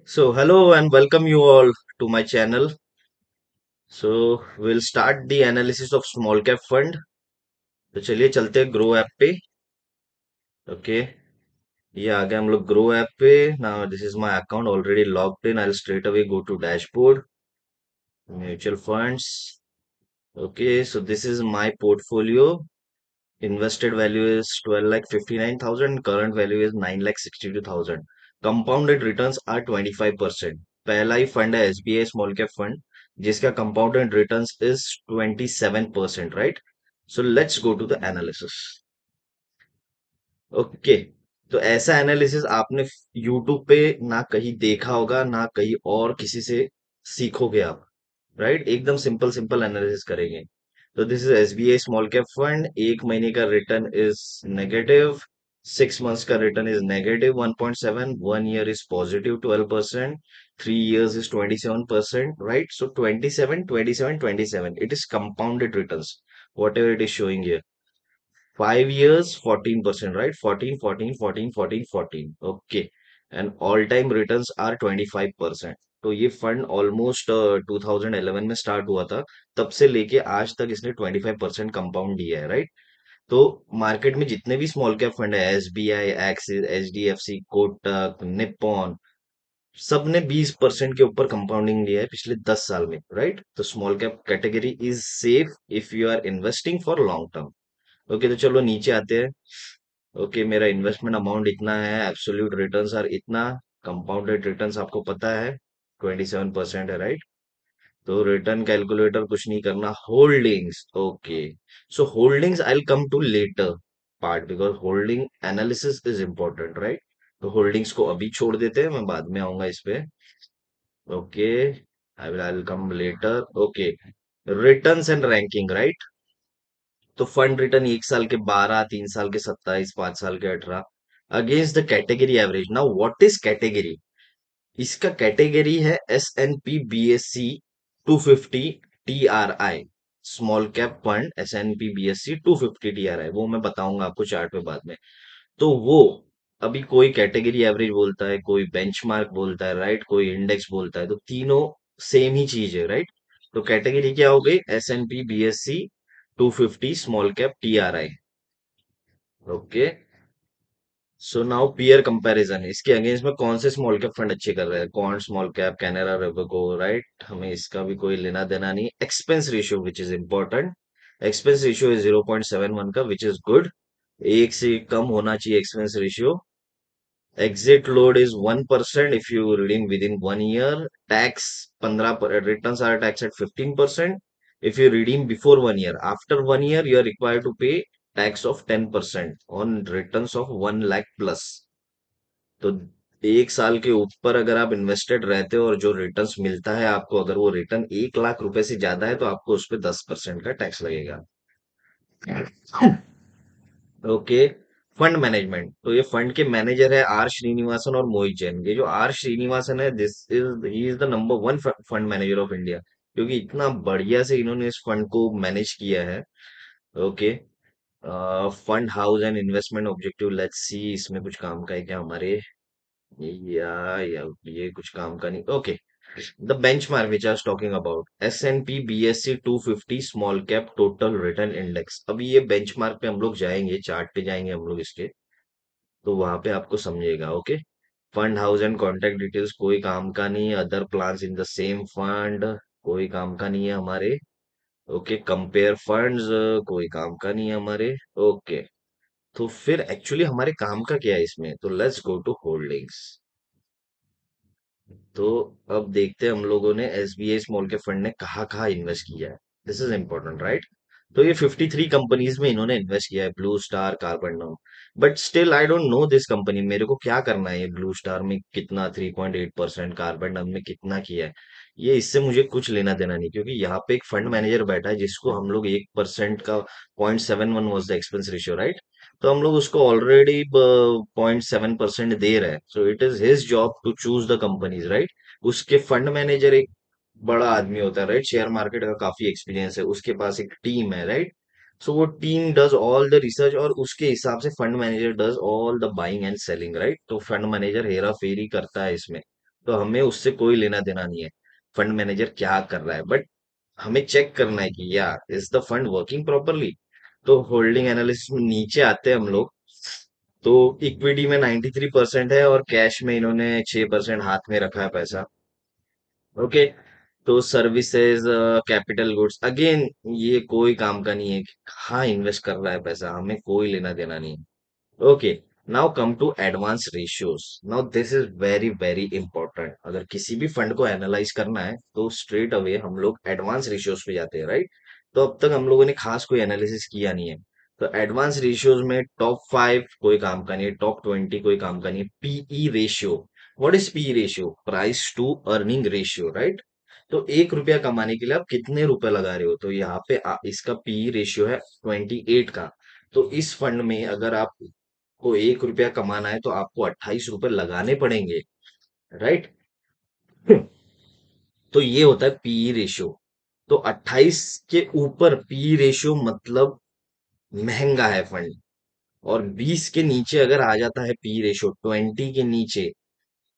So, hello and welcome you all to my channel. So, we'll start the analysis of small cap fund. तो चलिए चलते हैं grow app पे. Okay, ये आ गया हम लोग ग्रो ऐप पे. Now this is my account already logged in. I will straight away go to dashboard, mutual funds. Okay, so this is my portfolio. Invested value is 12 lakh 59,000. Current value is 9 lakh 62,000. Compounded returns are 25%. पहला ही fund है SBI small cap fund जिसका compounded returns is 27%, right. So let's go to the analysis. Okay, तो ऐसा analysis आपने YouTube पे ना कहीं देखा होगा ना कहीं और किसी से सीखोगे आप, राइट. एकदम सिंपल सिंपल एनालिसिस करेंगे. तो this is SBI small cap fund. एक महीने का रिटर्न इज नेगेटिव. 6 मंथ्स का return is negative 1.7. 1 year is positive 12%. 3 years is 27%, right. So 27, 27, 27, it is compounded returns. What ever it is showing here. 5 years 14%, right. 14, 14, 14, 14, 14. Okay, and all time returns are 25%. तो ये fund almost 2011 में start हुआ था. तब से लेके आज तक इसने 25% कंपाउंड दिया है, राइट. तो मार्केट में जितने भी स्मॉल कैप फंड है, SBI, axis, HDFC, Kotak, Nippon, सब ने 20% के ऊपर कंपाउंडिंग दिया है पिछले 10 साल में, राइट. तो small cap category is safe if you are investing for long term. Okay, तो चलो नीचे आते हैं. ओके, मेरा इन्वेस्टमेंट अमाउंट इतना है, एब्सोल्यूट रिटर्न्स आर इतना. कंपाउंडेड रिटर्न्स आपको पता है 27% है, राइट. तो रिटर्न कैलकुलेटर कुछ नहीं करना. Holdings. Okay, so holdings I will come to later part because holding analysis is important, right. तो होल्डिंग्स को अभी छोड़ देते हैं, मैं बाद में आऊंगा इस पे. Okay, I will come later. Okay, returns and ranking, right. तो फंड रिटर्न 1 साल के 12, 3 साल के 27, 5 साल के 18 against the category average. Now what is category. इसका कैटेगरी है S N P B S C 250 T R I. Small cap fund S N P B S C 250 T R I, वो मैं बताऊंगा आपको चार्ट पे बाद में. तो वो अभी कोई कैटेगरी एवरेज बोलता है, कोई बेंचमार्क बोलता है, राइट, कोई इंडेक्स बोलता है. तो तीनों सेम ही चीज है, राइट. तो कैटेगरी क्या हो गई, S N P B S C 250 small cap T R I. Okay, so now peer comparison. इसके अगेंस्ट में कौन से स्मॉल कैप फंड अच्छे कर रहे हैं. कौन small cap, Canara Robeco, right. हमें इसका भी कोई लेना देना नहीं. Expense ratio which is important. Expense ratio is 0.71 का, विच इज गुड. एक से कम होना चाहिए expense ratio. Exit load is 1% if you redeem within 1 year. Tax 15, returns are taxed at 15% if you redeem before 1 year. After 1 year, you are required to pay tax of 10% on returns of 1 lakh plus. तो 1 साल के ऊपर अगर आप invested रहते हो और जो रिटर्न्स मिलता है आपको, अगर वो रिटर्न 1 लाख रुपए से ज्यादा है तो आपको उस पर 10% का टैक्स लगेगा. Okay, fund management. तो ये फंड के मैनेजर है आर श्रीनिवासन और मोहित जैन. ये जो आर श्रीनिवासन है, this is he is the number one fund manager of India, क्योंकि इतना बढ़िया से इन्होंने इस फंड को मैनेज किया है. Okay, fund house and investment objective, let's see इसमें कुछ काम का है क्या हमारे. या ये कुछ काम का नहीं. Okay, the benchmark which I was talking about, S&P BSE 250 small cap total return index. अभी ये बेंचमार्क पे हम लोग जाएंगे, चार्ट पे जाएंगे हम लोग इसके. तो वहां पे आपको समझेगा. Okay, fund house and contact details कोई काम का नहीं है. Other plans in the same fund कोई काम का नहीं है हमारे. ओके, कंपेयर फंड्स कोई काम का नहीं है हमारे. ओके, तो फिर एक्चुअली हमारे काम का क्या है इसमें. तो लेट्स गो टू होल्डिंग्स. तो अब देखते हैं हम लोगों ने एसबीआई स्मॉल कैप फंड ने कहाँ कहाँ इन्वेस्ट किया है. This is important, right. तो ये 53 कंपनीज में इन्होंने इन्वेस्ट किया है. Blue star, carbon now. But still I don't know this company. मेरे को क्या करना है, ये ब्लू स्टार में कितना 3.8%, कार्बन नाउ में कितना किया है, ये इससे मुझे कुछ लेना देना नहीं. क्योंकि यहाँ पे एक फंड मैनेजर बैठा है जिसको हम लोग 1% का 0.71 was the expense ratio, right. तो हम लोग उसको ऑलरेडी 0.7% दे रहे हैं. So it is his job to choose the companies, right. उसके फंड मैनेजर एक बड़ा आदमी होता है, राइट. शेयर मार्केट का काफी एक्सपीरियंस है, उसके पास एक टीम है, राइट. सो वो team does all the research और उसके हिसाब से fund manager does all the buying and selling, right. तो फंड मैनेजर हेरा फेरी करता है इसमें. तो हमें उससे कोई लेना देना नहीं है फंड मैनेजर क्या कर रहा है, बट हमें चेक करना है कि या is the fund working properly. तो होल्डिंग एनालिसिस में नीचे आते हैं हम लोग। तो इक्विटी में 93% है और कैश में इन्होंने 6% हाथ में रखा है पैसा। ओके। तो सर्विसेज, कैपिटल गुड्स, अगेन ये कोई काम का नहीं है कि कहाँ इन्वेस्ट कर रहा है पैसा, हमें कोई लेना देना नहीं है। Okay. Now come to advance ratios. Now this is very very important. अगर किसी भी फंड को एनालाइज करना है तो स्ट्रेट अवे हम लोग एडवांस रेशियोज पे जाते हैं, राइट। तो अब तक हम लोगों ने खास कोई एनालिसिस किया नहीं है। तो एडवांस रेशियोज में टॉप 5 कोई काम का नहीं है, टॉप 20 कोई काम का नहीं है। PE ratio. What is PE ratio? Price to earning ratio, right. तो 1 रुपया कमाने के लिए आप कितने रुपए लगा रहे हो? तो यहाँ पे इसका पीई रेशियो है 28 का। तो इस फंड में अगर आप को 1 रुपया कमाना है तो आपको 28 रुपए लगाने पड़ेंगे, राइट। तो ये होता है पीई रेशियो। तो 28 के ऊपर पीई रेशियो मतलब महंगा है फंड। और 20 के नीचे अगर आ जाता है पी रेशियो, 20 के नीचे,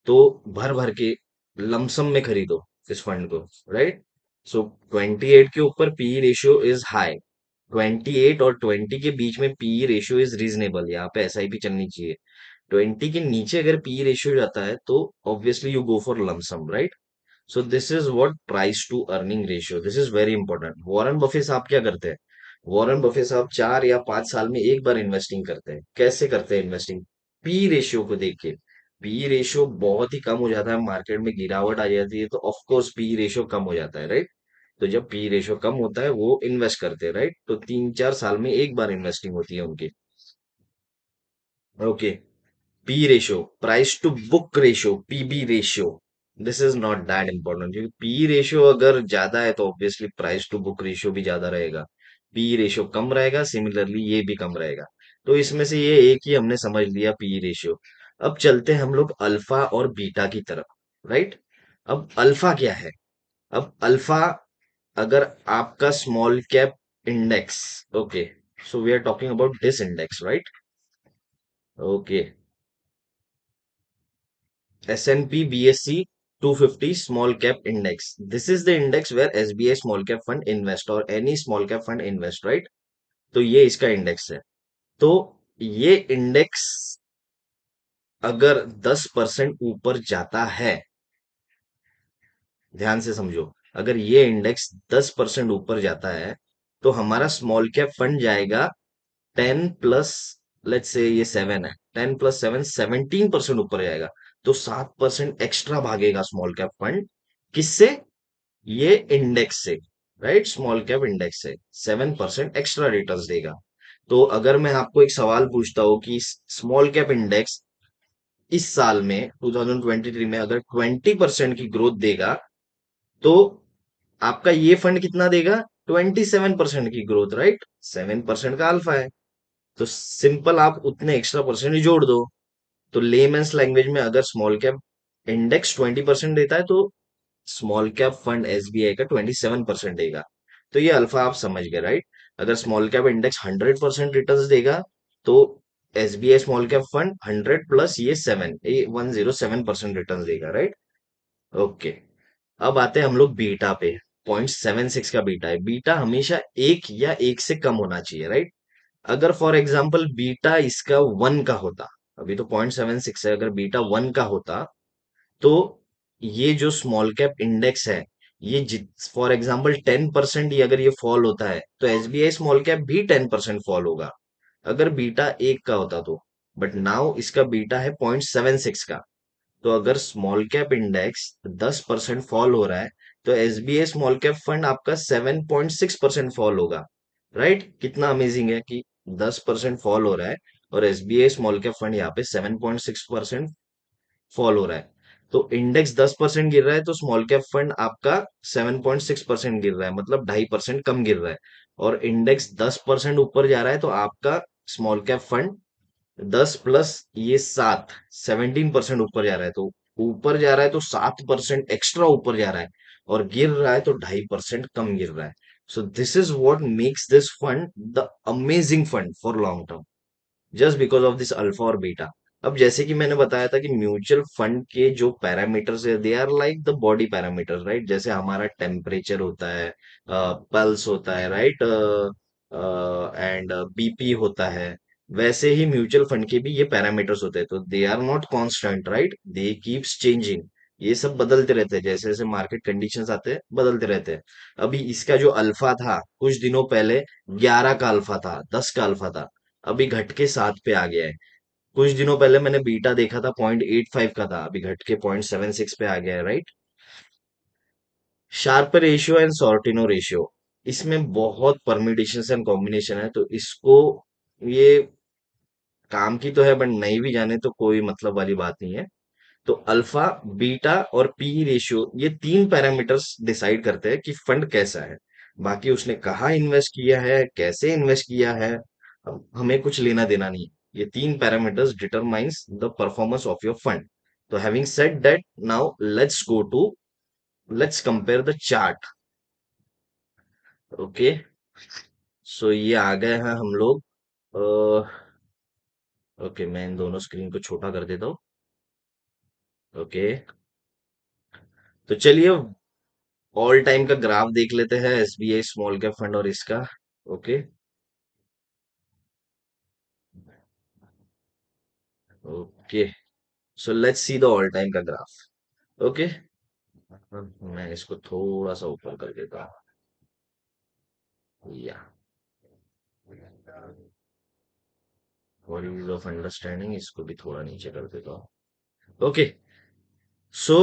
तो भर भर के लमसम में खरीदो इस फंड को, राइट। सो 28 के ऊपर पी रेशियो इज हाई। 28 और 20 के बीच में पी रेशियो इज रीजनेबल, यहाँ पे एसआईपी चलनी चाहिए। 20 के नीचे अगर पी रेशियो जाता है तो obviously you go for lump sum, right. So this is what price to earning ratio, this is very important. Warren Buffett साहब क्या करते हैं? वॉरेन बफे साहब 4 या 5 साल में एक बार इन्वेस्टिंग करते हैं। कैसे करते हैं इन्वेस्टिंग? पी रेशियो को देख के। पी रेशियो बहुत ही कम हो जाता है, मार्केट में गिरावट आ जाती है तो ऑफ कोर्स पी रेशियो कम हो जाता है, राइट। तो जब पी रेशियो कम होता है वो इन्वेस्ट करते हैं, राइट। तो 3-4 साल में एक बार इन्वेस्टिंग होती है उनकी। Okay. P ratio, price to book ratio, PB ratio, this is not that important, क्योंकि पी रेशियो अगर ज्यादा है तो obviously price to book ratio भी ज्यादा रहेगा। पी रेशियो कम रहेगा, सिमिलरली ये भी कम रहेगा। तो इसमें से ये एक ही हमने समझ लिया, पी रेशियो। अब चलते हैं हम लोग अल्फा और बीटा की तरफ, राइट। अब अल्फा क्या है? अब अल्फा, अगर आपका small cap index, okay, so we are talking about this index, right. Okay. S&P BSE 250 small cap index. This is the index where SBI small cap fund invest or any small cap fund invest, right? तो ये इसका index है। तो ये index अगर 10% ऊपर जाता है, ध्यान से समझो, अगर ये इंडेक्स 10% ऊपर जाता है तो हमारा स्मॉल कैप फंड जाएगा 10 प्लस, लेट्स से ये 7 है, 10 प्लस 7 17% ऊपर जाएगा। तो 7% एक्स्ट्रा भागेगा स्मॉल कैप फंड। किससे? ये इंडेक्स से, राइट, स्मॉल कैप इंडेक्स से 7% एक्स्ट्रा रिटर्न्स देगा। तो अगर मैं आपको एक सवाल पूछता हूँ कि स्मॉल कैप इंडेक्स इस साल में 2023 में अगर 20% की ग्रोथ देगा तो आपका ये फंड कितना देगा? 27% की ग्रोथ, राइट। 7% का अल्फा है। तो सिंपल आप उतने एक्स्ट्रा परसेंट जोड़ दो। तो लेमेंस लैंग्वेज में अगर स्मॉल कैप इंडेक्स 20% देता है तो स्मॉल कैप फंड एसबीआई का 27% देगा। तो ये अल्फा आप समझ गए, राइट। अगर स्मॉल कैप इंडेक्स 100% रिटर्न देगा तो SBI small cap fund 100 plus ये 107% रिटर्न देगा, राइट। ओके। अब आते हैं हम लोग बीटा पे। 0.76 का बीटा है। बीटा हमेशा 1 या 1 से कम होना चाहिए, राइट। अगर फॉर एग्जाम्पल बीटा इसका 1 का होता, अभी तो 0.76 है, अगर बीटा 1 का होता तो ये जो स्मॉल कैप इंडेक्स है, ये फॉर एग्जाम्पल 10% ही अगर ये फॉल होता है तो एसबीआई स्मॉल कैप भी 10% फॉल होगा, अगर बीटा 1 का होता तो। बट नाउ इसका बीटा है 0.76 का। तो अगर स्मॉल कैप इंडेक्स 10% फॉल हो रहा है तो एसबीआई स्मॉल कैप फंड आपका 7.6% फॉल होगा, राइट। कितना अमेजिंग है कि 10% फॉल हो रहा है और एसबीआई स्मॉल कैप फंड यहाँ पे 7.6% फॉल हो रहा है। तो इंडेक्स 10% गिर रहा है तो स्मॉल कैप फंड आपका 7.6% गिर रहा है, मतलब 2.5% कम गिर रहा है। और इंडेक्स 10% ऊपर जा रहा है तो आपका स्मॉल कैप फंड 10 प्लस ये 7, 17% ऊपर जा रहा है। तो ऊपर जा रहा है तो 7% एक्स्ट्रा ऊपर जा रहा है, और गिर रहा है तो 2.5% कम गिर रहा है। सो this is what makes this fund the amazing fund for long term, just because of this alpha और बीटा। अब जैसे कि मैंने बताया था कि म्यूचुअल फंड के जो पैरामीटर्स है they are like the body parameters, right? जैसे हमारा टेम्परेचर होता है, पल्स होता है, राइट, एंड बीपी होता है। वैसे ही म्यूचुअल फंड के भी ये पैरामीटर्स होते हैं, तो they are not constant, right? They keeps changing. ये सब बदलते रहते हैं, जैसे जैसे मार्केट कंडीशंस आते हैं बदलते रहते हैं। अभी इसका जो अल्फा था कुछ दिनों पहले 11 का अल्फा था, 10 का अल्फा था, अभी घट के 7 पे आ गया है। कुछ दिनों पहले मैंने बीटा देखा था 0.85 का था, अभी घट के 0.76 पे आ गया है, right? Sharper ratio and Sortino ratio, इसमें बहुत परम्यूटेशन एंड कॉम्बिनेशन है, तो इसको ये काम की तो है बट नहीं भी जाने तो कोई मतलब वाली बात नहीं है। तो अल्फा, बीटा और पी रेशियो, ये तीन पैरामीटर्स डिसाइड करते हैं कि फंड कैसा है। बाकी उसने कहाँ इन्वेस्ट किया है, कैसे इन्वेस्ट किया है, हमें कुछ लेना देना नहीं। ये तीन parameters determines the performance of your fund. तो having said that, now let's compare the chart. Okay, so ये आ गए हैं हम लोग। ओके, मैं इन दोनों स्क्रीन को छोटा कर देता हूँ। ओके, तो चलिए ऑल टाइम का ग्राफ देख लेते हैं एसबीआई स्मॉल कैप फंड और इसका। Okay, okay, so let's see the all time का ग्राफ। ओके, मैं इसको थोड़ा सा ऊपर कर देता हूँ, या फॉर यूज ऑफ अंडरस्टैंडिंग इसको भी थोड़ा नीचे कर देता हूँ। ओके, सो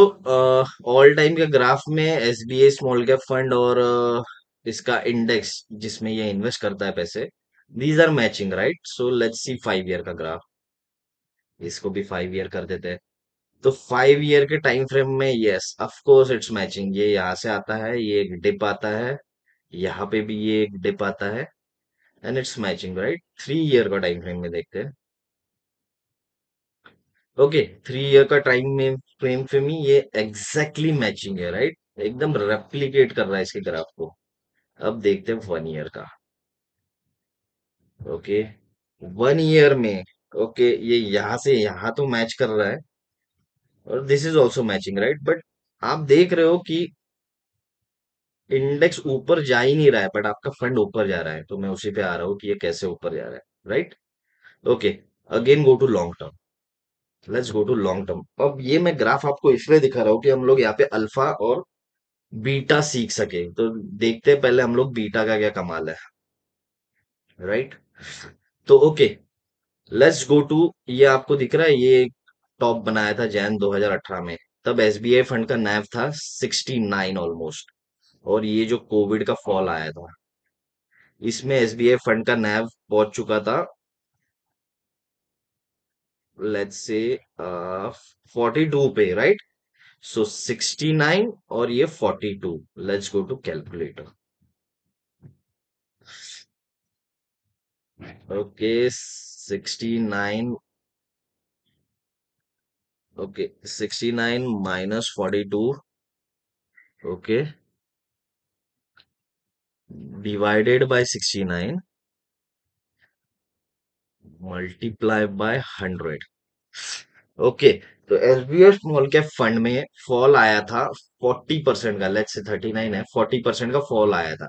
ऑल टाइम के ग्राफ में एसबीआई स्मॉल कैप फंड और इसका इंडेक्स जिसमें ये इन्वेस्ट करता है पैसे, these are matching, right? So let's see 5 year का ग्राफ। इसको भी 5 ईयर कर देते हैं। तो 5 ईयर के टाइम फ्रेम में yes of course it's matching. ये यहाँ से आता है, ये एक डिप आता है, यहाँ पे भी ये एक डिप आता है, and it's matching, right? 3 year का टाइम फ्रेम में देखते हैं। ओके, 3 ईयर का टाइम में फ्रेम में ये एग्जैक्टली मैचिंग है, राइट? एकदम रेप्लिकेट कर रहा है इसके ग्राफ को। अब देखते हैं 1 ईयर का। ओके, 1 ईयर में, ओके, ये यहाँ से यहाँ तो मैच कर रहा है, और this is also matching, right? But आप देख रहे हो कि इंडेक्स ऊपर जा ही नहीं रहा है, बट आपका फंड ऊपर जा रहा है, तो मैं उसी पे आ रहा हूँ कि ये कैसे ऊपर जा रहा है, राइट? Okay, again go to long term. Let's go to long term. अब ये मैं ग्राफ आपको इसलिए दिखा रहा हूँ कि हम लोग यहाँ पे अल्फा और बीटा सीख सके, तो देखते हैं पहले हम लोग बीटा का क्या कमाल है, राइट? तो ओके, लेट्स गो टू, ये आपको दिख रहा है, ये टॉप बनाया था जैन 2018 में, तब एसबीआई फंड का नैव था 69 ऑलमोस्ट, और ये जो कोविड का फॉल आया था, इसमें एसबीआई फंड का नैव पहुंच चुका था, लेट्स से 42 पे, राइट? सो 69 और ये 42, let's go to calculator. Okay, 69, okay, 69 minus 42, okay, divided by 69 multiply by 100। Okay, तो एसबीआई स्मॉल कैप फंड में फॉल आया था 40% का, लेट्स से 39 है, 40% का फॉल आया था।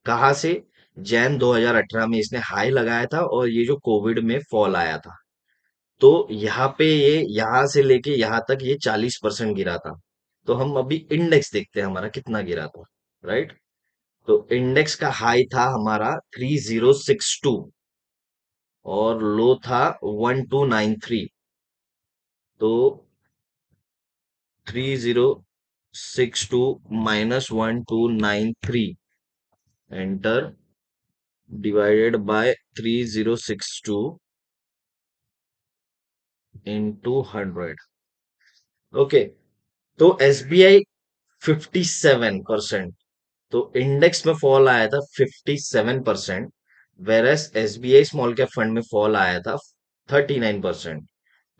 कहाँ से? जैन 2018 में इसने हाई लगाया था, और ये जो कोविड में फॉल आया था, तो यहाँ पे ये यहाँ से लेके यहाँ तक ये 40% गिरा था। तो हम अभी इंडेक्स देखते हैं हमारा कितना गिरा था, राइट? तो इंडेक्स का हाई था हमारा 3062, और लो था 1293। तो 3062 minus 1293 enter, divided by 3062 into 100। Okay, तो एसबीआई 57%, तो इंडेक्स में फॉल आया था 57%, versus SBI small cap fund में फॉल आया था 39%।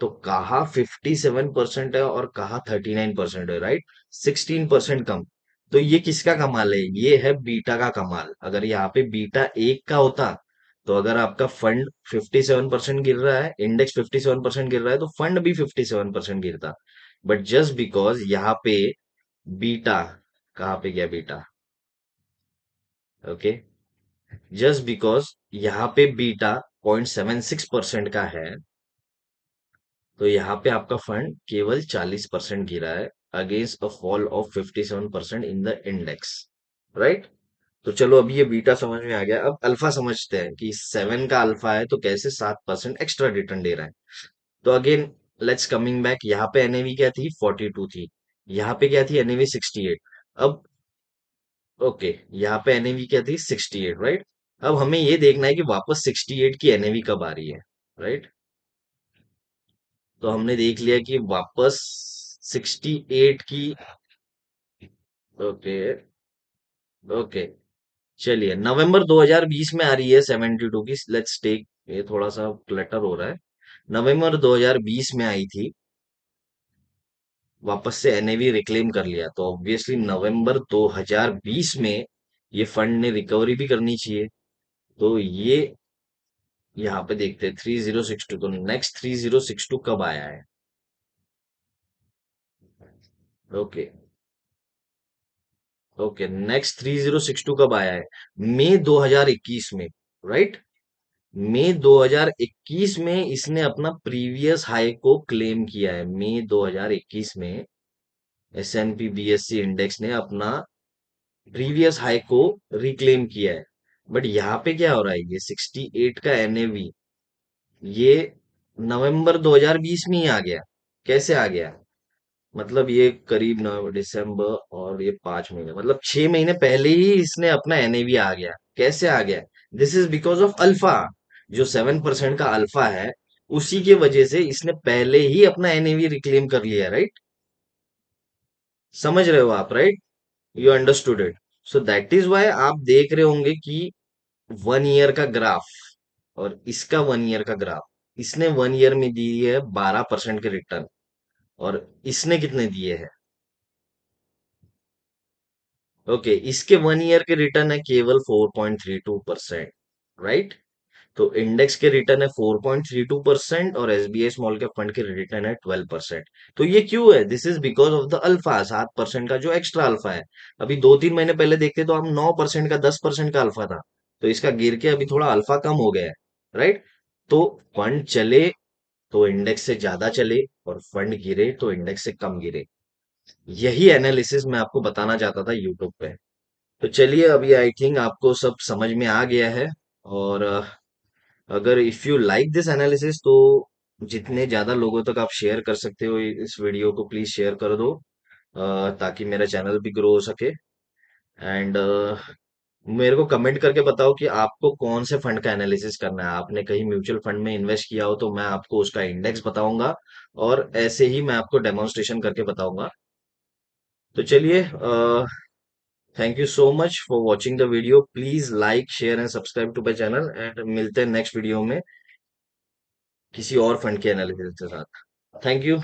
तो कहा 57% है और कहा 39% है, राइट? 16% कम। तो ये किसका कमाल है? ये है बीटा का कमाल। अगर यहाँ पे बीटा 1 का होता तो अगर आपका फंड 57% गिर रहा है, इंडेक्स 57% गिर रहा है, तो फंड भी 57% गिरता। बट जस्ट बिकॉज यहाँ पे बीटा, कहाँ पे गया बीटा, ओके, जस्ट बिकॉज यहाँ पे बीटा 0.76% का है, तो यहाँ पे आपका फंड केवल 40% गिरा है, against a fall of 57% in the index, right. तो चलो अभी ये बीटा समझ में आ गया, अब अल्फा समझते हैं कि 7 का अल्फा है तो कैसे 7% एक्स्ट्रा रिटर्न दे रहा है। तो अगेन लेट्स कमिंग बैक, यहाँ पे एनएवी क्या थी, 42 थी, यहाँ पे क्या थी, एनएवी 68। अब ओके, यहाँ पे एनएवी क्या थी, 68, राइट। अब हमें ये देखना है कि वापस 68 की एनएवी कब आ रही है, राइट। तो हमने देख लिया कि वापस 68 की, ओके, ओके, चलिए नवंबर 2020 में आ रही है 72 की, लेट्स टेक, ये थोड़ा सा क्लटर हो रहा है, नवंबर 2020 में आई थी, वापस से एनएवी रिक्लेम कर लिया, तो ऑब्वियसली नवंबर 2020 में ये फंड ने रिकवरी भी करनी चाहिए। तो ये यहाँ पे देखते हैं 3062, तो नेक्स्ट 3062 कब आया है, ओके, ओके, नेक्स्ट 3062 कब आया है, मई 2021 में, राइट। मई 2021 में इसने अपना प्रीवियस हाई को क्लेम किया है, मई 2021 में एसएनपी बीएससी इंडेक्स ने अपना प्रीवियस हाई को रिक्लेम किया है। बट यहाँ पे क्या हो रहा है, ये 68 का एनएवी, ये नवंबर 2020 में ही आ गया, कैसे आ गया, मतलब ये करीब नवंबर दिसंबर और ये 5 महीने, मतलब 6 महीने पहले ही इसने अपना एनएवी आ गया, कैसे आ गया, this is because of alpha, जो 7% का अल्फा है, उसी की वजह से इसने पहले ही अपना एनएवी रिक्लेम कर लिया, राइट। समझ रहे हो आप, right, you understood it. So that is why आप देख रहे होंगे कि 1 ईयर का ग्राफ और इसका 1 ईयर का ग्राफ, इसने 1 ईयर में दी है 12% के रिटर्न, और इसने कितने दिए हैं, ओके, इसके 1 ईयर के रिटर्न है केवल 4.32%, राइट। तो इंडेक्स के रिटर्न है 4.32% और एसबीआई स्मॉल कैप फंड के रिटर्न है 12%। तो ये क्यों है, this is because of the alpha, 7% का जो एक्स्ट्रा अल्फा है। अभी 2-3 महीने पहले देखते तो हम 9% का, 10% का अल्फा था, तो इसका गिर के अभी थोड़ा अल्फा कम हो गया है, राइट। तो फंड चले तो इंडेक्स से ज्यादा चले, और फंड गिरे तो इंडेक्स से कम गिरे। यही एनालिसिस मैं आपको बताना चाहता था यूट्यूब पे। तो चलिए अभी आई थिंक आपको सब समझ में आ गया है। और अगर if you like this analysis, तो जितने ज्यादा लोगों तक आप शेयर कर सकते हो इस वीडियो को, प्लीज शेयर कर दो, ताकि मेरा चैनल भी ग्रो हो सके। एंड मेरे को कमेंट करके बताओ कि आपको कौन से फंड का एनालिसिस करना है, आपने कहीं म्यूचुअल फंड में इन्वेस्ट किया हो तो मैं आपको उसका इंडेक्स बताऊंगा, और ऐसे ही मैं आपको डेमोन्स्ट्रेशन करके बताऊंगा। तो चलिए, thank you so much for watching the video, please like share and subscribe to my channel, and मिलते हैं नेक्स्ट वीडियो में किसी और फंड के एनालिसिस के साथ। Thank you.